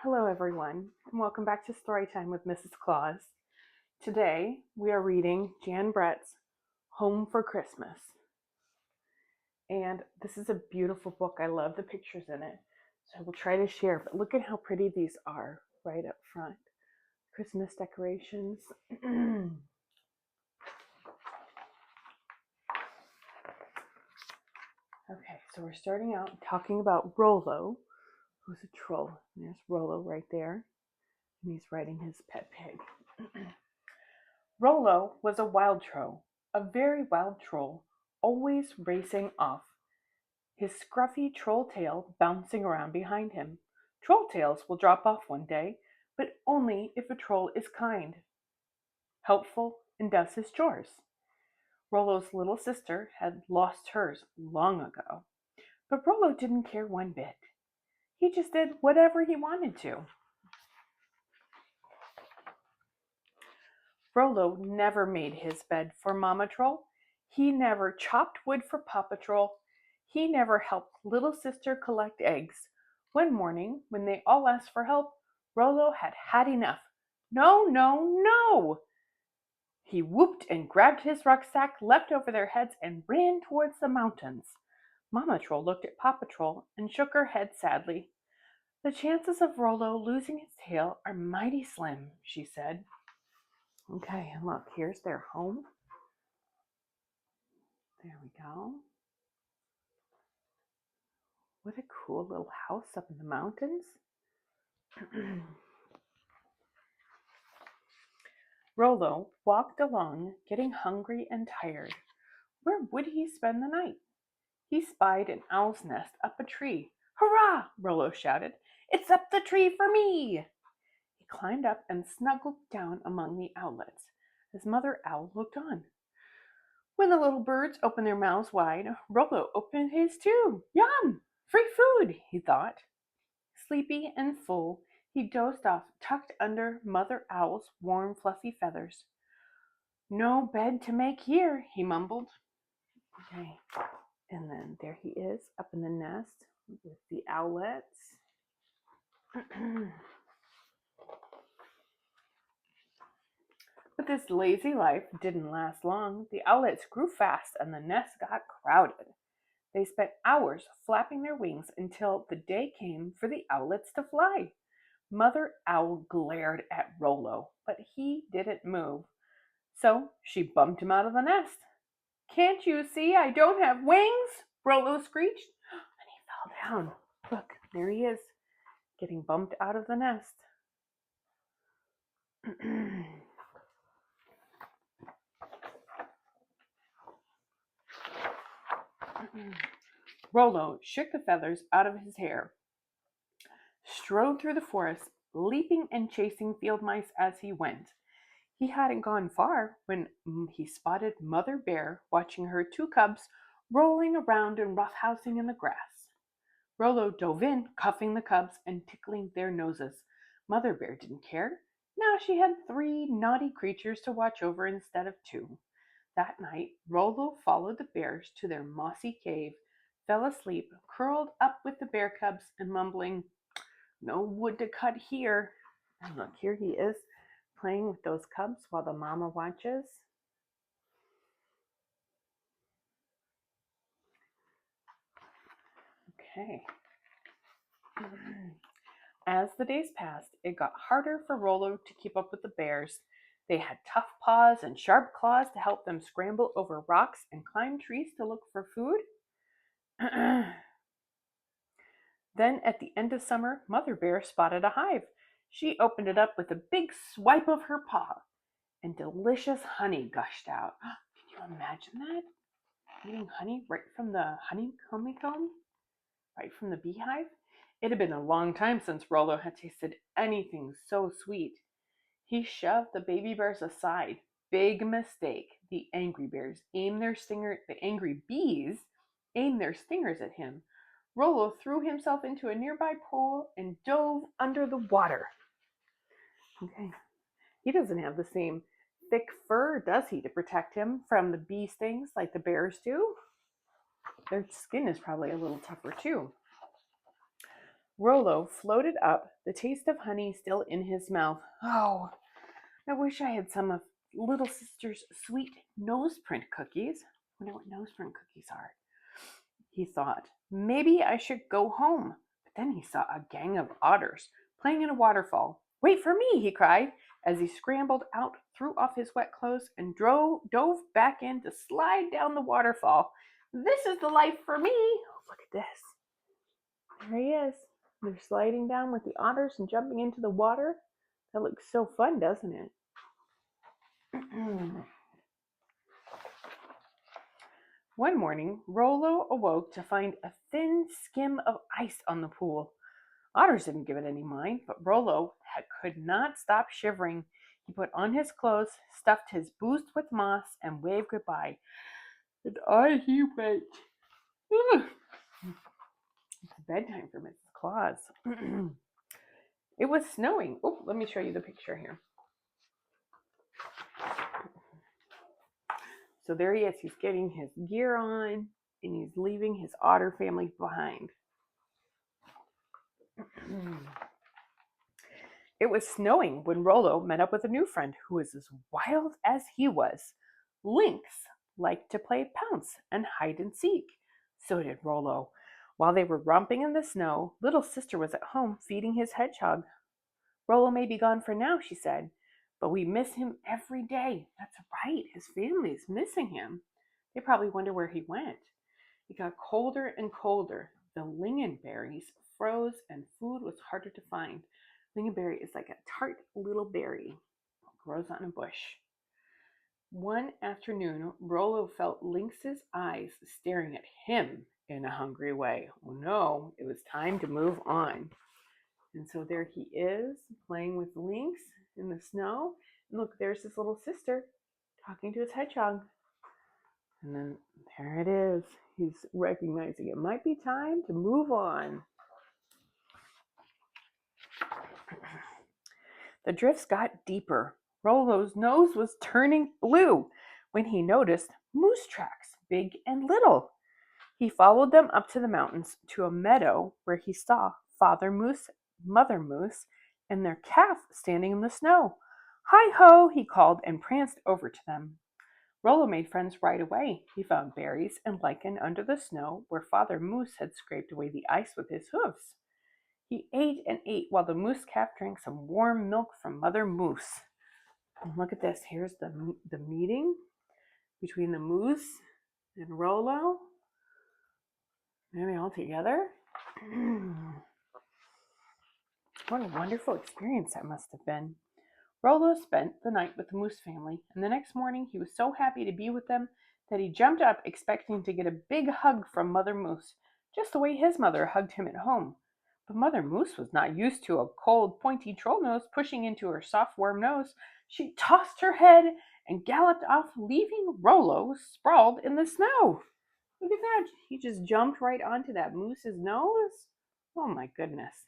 Hello, everyone, and welcome back to Storytime with Mrs. Claus. Today, we are reading Jan Brett's Home for Christmas. And this is a beautiful book. I love the pictures in it. So I will try to share, but look at how pretty these are right up front. Christmas decorations. Okay, so we're starting out talking about Rollo, who's a troll. And there's Rollo right there, and he's riding his pet pig. Rollo was a wild troll, a very wild troll, always racing off, his scruffy troll tail bouncing around behind him. Troll tails will drop off one day, but only if a troll is kind, helpful, and does his chores. Rollo's little sister had lost hers long ago, but Rollo didn't care one bit. He just did whatever he wanted to. Rollo never made his bed for Mama Troll. He never chopped wood for Papa Troll. He never helped little sister collect eggs. One morning, when they all asked for help, Rollo had had enough. No, no, no! He whooped and grabbed his rucksack, leapt over their heads, and ran towards the mountains. Mama Troll looked at Papa Troll and shook her head sadly. The chances of Rollo losing his tail are mighty slim, she said. Okay, and look, here's their home. There we go. What a cool little house up in the mountains. Rollo walked along, getting hungry and tired. Where would he spend the night? He spied an owl's nest up a tree. Hurrah! Rollo shouted. It's up the tree for me! He climbed up and snuggled down among the owlets. His mother owl looked on. When the little birds opened their mouths wide, Rollo opened his too. Yum! Free food, he thought. Sleepy and full, he dozed off, tucked under Mother Owl's warm, fluffy feathers. No bed to make here, he mumbled. Okay, and then there he is up in the nest with the owlets. But this lazy life didn't last long. The owlets grew fast and the nest got crowded. They spent hours flapping their wings until the day came for the owlets to fly. Mother Owl glared at Rollo, but he didn't move. So she bumped him out of the nest. Can't you see I don't have wings? Rollo screeched, and he fell down. Look, there he is, getting bumped out of the nest. Rollo shook the feathers out of his hair, strode through the forest, leaping and chasing field mice as he went. He hadn't gone far when he spotted Mother Bear watching her two cubs rolling around and roughhousing in the grass. Rollo dove in, cuffing the cubs and tickling their noses. Mother Bear didn't care. Now she had 3 naughty creatures to watch over instead of 2. That night, Rollo followed the bears to their mossy cave, fell asleep, curled up with the bear cubs, and mumbling, No wood to cut here. And look, here he is, playing with those cubs while the mama watches. Okay. As the days passed, it got harder for Rollo to keep up with the bears. They had tough paws and sharp claws to help them scramble over rocks and climb trees to look for food. Then, at the end of summer, Mother Bear spotted a hive. She opened it up with a big swipe of her paw, and delicious honey gushed out. Can you imagine that? Eating honey right from the honeycomb, right from the beehive? It had been a long time since Rollo had tasted anything so sweet. He shoved the baby bears aside. Big mistake. The angry bees aimed their stingers at him. Rollo threw himself into a nearby pool and dove under the water. Okay. He doesn't have the same thick fur, does he, to protect him from the bee stings like the bears do? Their skin is probably a little tougher too. Rollo floated up, the taste of honey still in his mouth. Oh, I wish I had some of little sister's sweet noseprint cookies. I wonder what noseprint cookies are. He thought, maybe I should go home. But then he saw a gang of otters playing in a waterfall. Wait for me, he cried, as he scrambled out, threw off his wet clothes, and dove back in to slide down the waterfall. This is the life for me. Oh, look at this. There he is. They're sliding down with the otters and jumping into the water. That looks so fun, doesn't it? One morning, Rollo awoke to find a thin skim of ice on the pool. Otters didn't give it any mind, but Rollo could not stop shivering. He put on his clothes, stuffed his boots with moss, and waved goodbye. And on he went. It's bedtime for Mrs. Claus. It was snowing. Oh, let me show you the picture here. So there he is. He's getting his gear on, and he's leaving his otter family behind. It was snowing when Rollo met up with a new friend who was as wild as he was. Lynx liked to play pounce and hide and seek. So did Rollo. While they were romping in the snow, little sister was at home feeding his hedgehog. Rollo may be gone for now, she said, but we miss him every day. That's right, his family is missing him. They probably wonder where he went. It got colder and colder. The lingonberries froze and food was harder to find. Lingonberry is like a tart little berry. It grows on a bush. One afternoon, Rollo felt Lynx's eyes staring at him in a hungry way. Oh no, it was time to move on. And so there he is, playing with Lynx in the snow. And look, there's his little sister talking to his hedgehog. And then there it is. He's recognizing it might be time to move on. The drifts got deeper. Rollo's nose was turning blue when he noticed moose tracks, big and little. He followed them up to the mountains to a meadow where he saw Father Moose, Mother Moose, and their calf standing in the snow. Hi ho, he called and pranced over to them. Rollo made friends right away. He found berries and lichen under the snow where Father Moose had scraped away the ice with his hooves. He ate and ate while the moose calf drank some warm milk from Mother Moose. And look at this. Here's the meeting between the moose and Rollo. Are they all together? What a wonderful experience that must have been. Rollo spent the night with the moose family, and the next morning he was so happy to be with them that he jumped up expecting to get a big hug from Mother Moose, just the way his mother hugged him at home. But Mother Moose was not used to a cold, pointy troll nose pushing into her soft, warm nose. She tossed her head and galloped off, leaving Rollo sprawled in the snow. Look at that. He just jumped right onto that moose's nose. Oh my goodness.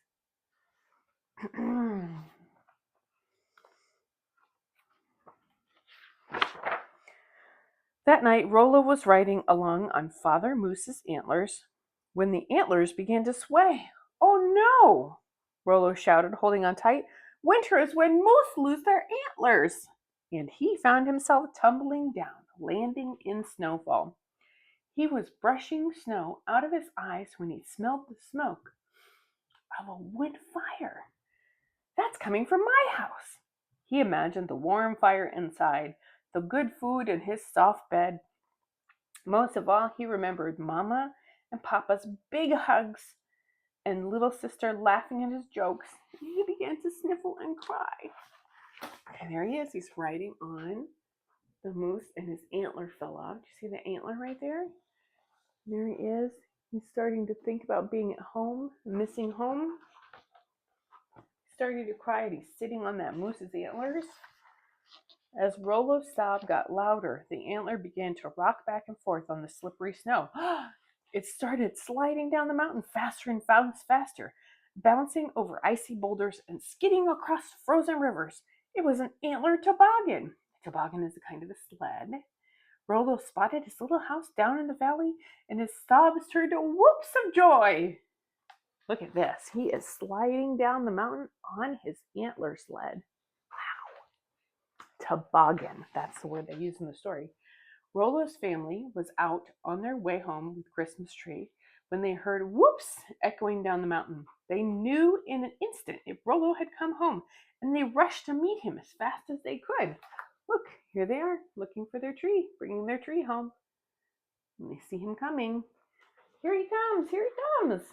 That night, Rollo was riding along on Father Moose's antlers when the antlers began to sway. Oh no! Rollo shouted, holding on tight. Winter is when moose lose their antlers. And he found himself tumbling down, landing in snowfall. He was brushing snow out of his eyes when he smelled the smoke of a wood fire. That's coming from my house. He imagined the warm fire inside, the good food in his soft bed. Most of all, he remembered Mama and Papa's big hugs and little sister laughing at his jokes. He began to sniffle and cry. And there he is. He's riding on the moose and his antler fell off. Do you see the antler right there? There he is. He's starting to think about being at home, missing home. He's starting to cry and he's sitting on that moose's antlers. As Rollo's sob got louder, the antler began to rock back and forth on the slippery snow. It started sliding down the mountain faster and faster, bouncing over icy boulders and skidding across frozen rivers. It was an antler toboggan. A toboggan is a kind of a sled. Rollo spotted his little house down in the valley, and his sobs turned to whoops of joy. Look at this. He is sliding down the mountain on his antler sled. Toboggan. That's the word they use in the story. Rollo's family was out on their way home with Christmas tree when they heard whoops echoing down the mountain. They knew in an instant if Rollo had come home, and they rushed to meet him as fast as they could. Look, here they are, looking for their tree, bringing their tree home. And they see him coming. Here he comes, here he comes.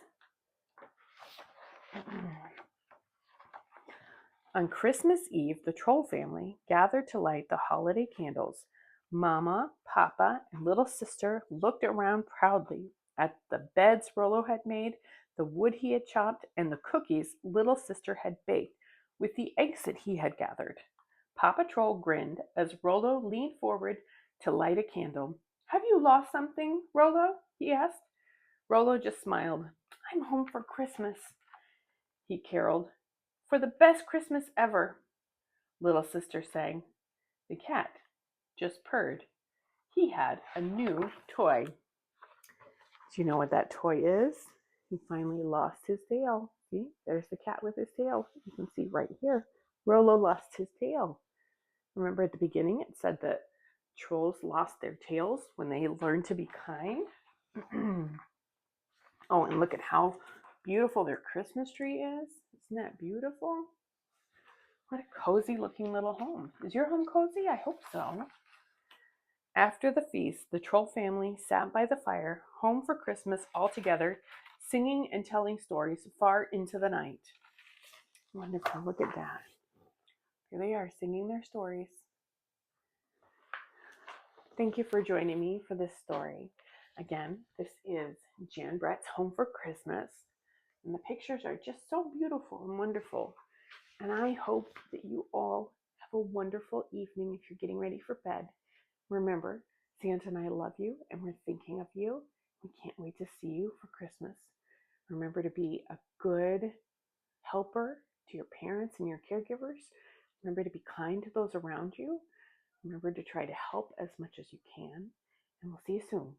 On Christmas Eve, the Troll family gathered to light the holiday candles. Mama, Papa, and little sister looked around proudly at the beds Rollo had made, the wood he had chopped, and the cookies little sister had baked with the eggs that he had gathered. Papa Troll grinned as Rollo leaned forward to light a candle. Have you lost something, Rollo? He asked. Rollo just smiled. I'm home for Christmas, he caroled. For the best Christmas ever, little sister sang. The cat just purred. He had a new toy. Do you know what that toy is? He finally lost his tail. See, there's the cat with his tail. You can see right here. Rollo lost his tail. Remember at the beginning it said that trolls lost their tails when they learned to be kind? Oh, and look at how beautiful their Christmas tree is. Isn't that beautiful? What a cozy looking little home. Is your home cozy? I hope so. After the feast, the Troll family sat by the fire, home for Christmas all together, singing and telling stories far into the night. Wonderful. Look at that. Here they are singing their stories. Thank you for joining me for this story. Again, this is Jan Brett's Home for Christmas. And the pictures are just so beautiful and wonderful. And I hope that you all have a wonderful evening if you're getting ready for bed. Remember, Santa and I love you and we're thinking of you. We can't wait to see you for Christmas. Remember to be a good helper to your parents and your caregivers. Remember to be kind to those around you. Remember to try to help as much as you can. And we'll see you soon.